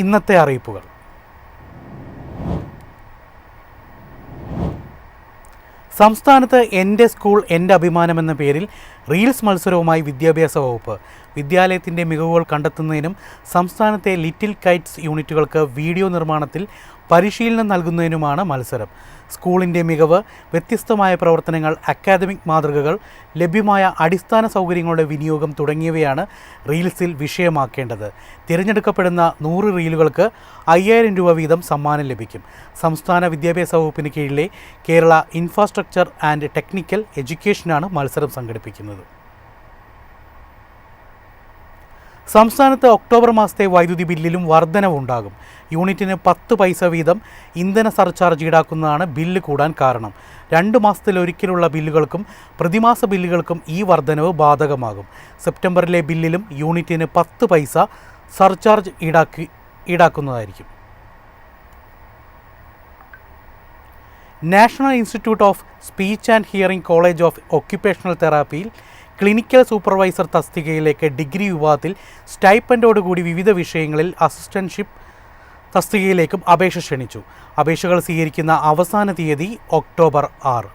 ഇന്നത്തെ അറിയിപ്പുകൾ. സംസ്ഥാനത്ത് എൻ്റെ സ്കൂൾ എൻ്റെ അഭിമാനം എന്ന പേരിൽ റീൽസ് മത്സരവുമായി വിദ്യാഭ്യാസ വകുപ്പ്. വിദ്യാലയത്തിൻ്റെ മികവുകൾ കണ്ടെത്തുന്നതിനും സംസ്ഥാനത്തെ ലിറ്റിൽ കൈറ്റ്സ് യൂണിറ്റുകൾക്ക് വീഡിയോ നിർമ്മാണത്തിൽ പരിശീലനം നൽകുന്നതിനുമാണ് മത്സരം. സ്കൂളിൻ്റെ മികവ്, വ്യത്യസ്തമായ പ്രവർത്തനങ്ങൾ, അക്കാദമിക് മാതൃകകൾ, ലഭ്യമായ അടിസ്ഥാന സൗകര്യങ്ങളുടെ വിനിയോഗം തുടങ്ങിയവയാണ് റീൽസിൽ വിഷയമാക്കേണ്ടത്. തിരഞ്ഞെടുക്കപ്പെടുന്ന 100 റീലുകൾക്ക് 5000 രൂപ വീതം സമ്മാനം ലഭിക്കും. സംസ്ഥാന വിദ്യാഭ്യാസ വകുപ്പിന് കീഴിലെ കേരള ഇൻഫ്രാസ്ട്രക്ചർ ആൻഡ് ടെക്നിക്കൽ എഡ്യൂക്കേഷനാണ് മത്സരം സംഘടിപ്പിക്കുന്നത്. സംസ്ഥാനത്ത് ഒക്ടോബർ മാസത്തെ വൈദ്യുതി ബില്ലിലും വർധനവുണ്ടാകും. യൂണിറ്റിന് 10 പൈസ വീതം ഇന്ധന സർചാർജ് ഈടാക്കുന്നതാണ് ബില്ല് കൂടാൻ കാരണം. 2 മാസത്തിലൊരിക്കലുള്ള ബില്ലുകൾക്കും പ്രതിമാസ ബില്ലുകൾക്കും ഈ വർധനവ് ബാധകമാകും. സെപ്റ്റംബറിലെ ബില്ലിലും യൂണിറ്റിന് 10 പൈസ സർചാർജ് ഈടാക്കുന്നതായിരിക്കും. National institute of speech and hearing college of occupational തെറാപ്പിയിൽ ക്ലിനിക്കൽ സൂപ്പർവൈസർ തസ്തികയിലേക്ക് ഡിഗ്രി വിഭാഗത്തിൽ സ്റ്റൈപ്പൻഡോടുകൂടി വിവിധ വിഷയങ്ങളിൽ അസിസ്റ്റൻഷിപ്പ് തസ്തികയിലേക്കും അപേക്ഷ ക്ഷണിച്ചു. അപേക്ഷകൾ സ്വീകരിക്കുന്ന അവസാന തീയതി ഒക്ടോബർ 6.